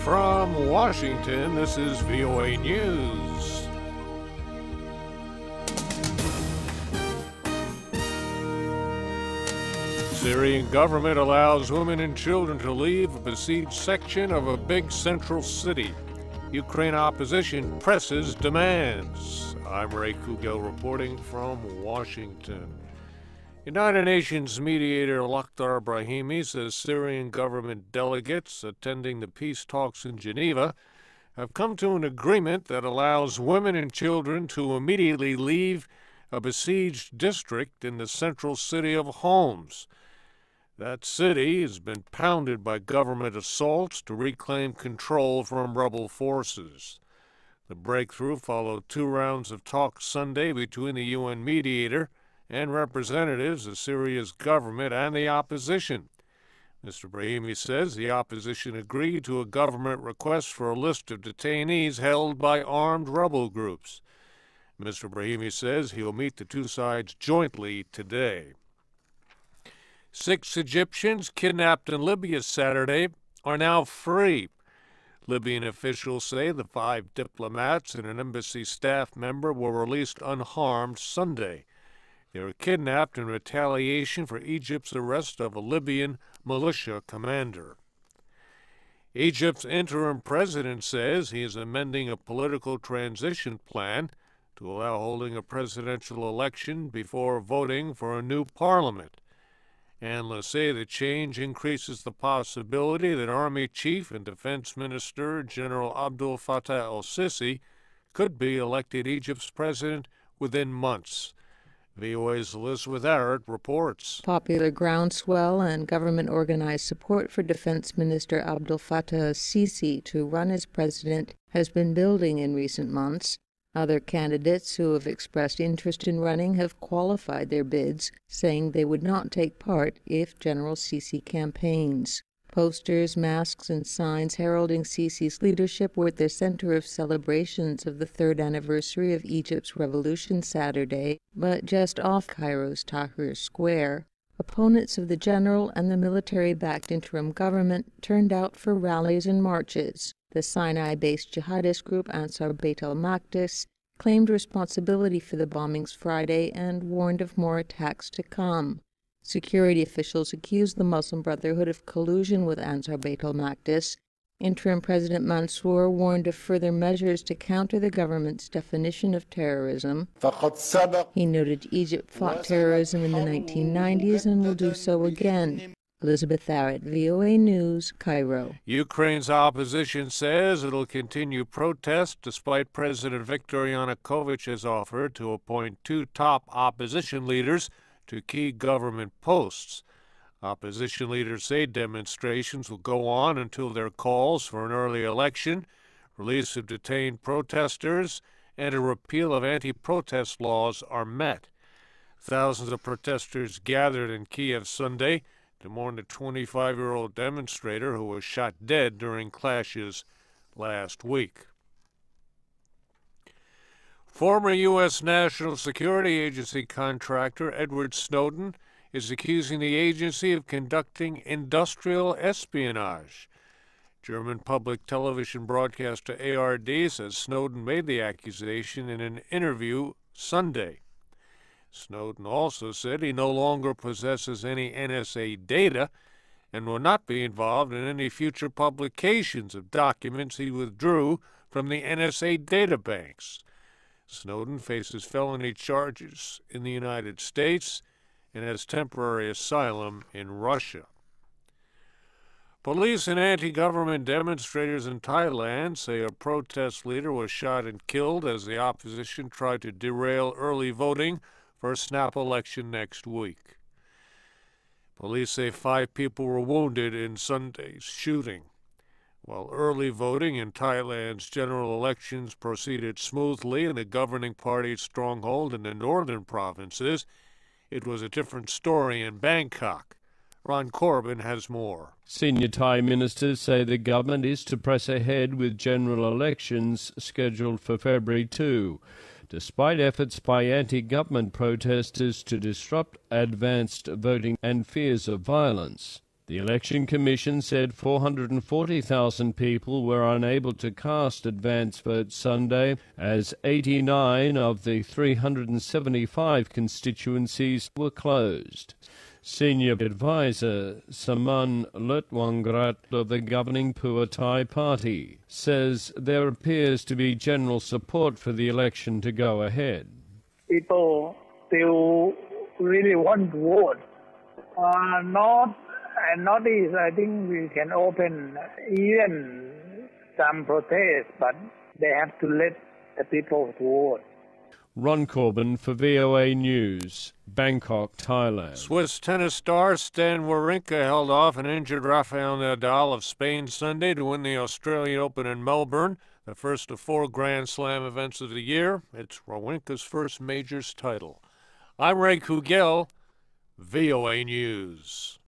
From Washington, this is VOA News. Syrian government allows women and children to leave a besieged section of a big central city. Ukraine opposition presses demands. I'm Ray Kouguell reporting from Washington. United Nations mediator Lakhdar Brahimi says Syrian government delegates attending the peace talks in Geneva have come to an agreement that allows women and children to immediately leave a besieged district in the central city of Homs. That city has been pounded by government assaults to reclaim control from rebel forces. The breakthrough followed 2 rounds of talks Sunday between the UN mediator and representatives of Syria's government and the opposition. Mr. Brahimi says the opposition agreed to a government request for a list of detainees held by armed rebel groups. Mr. Brahimi says he'll meet the 2 sides jointly today. 6 Egyptians kidnapped in Libya Saturday are now free. Libyan officials say the 5 diplomats and an embassy staff member were released unharmed Sunday. They were kidnapped in retaliation for Egypt's arrest of a Libyan militia commander. Egypt's interim president says he is amending a political transition plan to allow holding a presidential election before voting for a new parliament. Analysts say the change increases the possibility that Army Chief and Defense Minister General Abdel Fattah el-Sisi could be elected Egypt's president within months. VOA's Elizabeth Arrett reports. Popular groundswell and government-organized support for Defense Minister Abdel Fattah el-Sisi to run as president has been building in recent months. Other candidates who have expressed interest in running have qualified their bids, saying they would not take part if General Sisi campaigns. Posters, masks, and signs heralding Sisi's leadership were at the center of celebrations of the 3rd anniversary of Egypt's revolution Saturday, but just off Cairo's Tahrir Square, opponents of the general and the military-backed interim government turned out for rallies and marches. The Sinai-based jihadist group Ansar Beit al-Maqdis claimed responsibility for the bombings Friday and warned of more attacks to come. Security officials accused the Muslim Brotherhood of collusion with Ansar Beit al-Maqdis. Interim President Mansour warned of further measures to counter the government's definition of terrorism. He noted Egypt fought terrorism in the 1990s and will do so again. Elizabeth Arrett, VOA News, Cairo. Ukraine's opposition says it'll continue protests despite President Viktor Yanukovych's offer to appoint 2 top opposition leaders to key government posts. Opposition leaders say demonstrations will go on until their calls for an early election, release of detained protesters, and a repeal of anti-protest laws are met. Thousands of protesters gathered in Kiev Sunday to mourn the 25-year-old demonstrator who was shot dead during clashes last week. Former U.S. National Security Agency contractor Edward Snowden is accusing the agency of conducting industrial espionage. German public television broadcaster ARD says Snowden made the accusation in an interview Sunday. Snowden also said he no longer possesses any NSA data and will not be involved in any future publications of documents he withdrew from the NSA databanks. Snowden faces felony charges in the United States and has temporary asylum in Russia. Police and anti-government demonstrators in Thailand say a protest leader was shot and killed as the opposition tried to derail early voting for a snap election next week. Police say 5 people were wounded in Sunday's shooting. While early voting in Thailand's general elections proceeded smoothly in the governing party's stronghold in the northern provinces, it was a different story in Bangkok. Ron Corbin has more. Senior Thai ministers say the government is to press ahead with general elections scheduled for February 2, despite efforts by anti-government protesters to disrupt advanced voting and fears of violence. The Election Commission said 440,000 people were unable to cast advance votes Sunday, as 89 of the 375 constituencies were closed. Senior advisor Saman Lutwangrat of the governing Phua Thai party says there appears to be general support for the election to go ahead. People still really want to vote. North and Northeast, I think we can open even some protests, but they have to let the people vote. Ron Corbin for VOA News, Bangkok, Thailand. Swiss tennis star Stan Wawrinka held off and injured Rafael Nadal of Spain Sunday to win the Australian Open in Melbourne, the first of 4 Grand Slam events of the year. It's Wawrinka's first majors title. I'm Ray Kouguell, VOA News.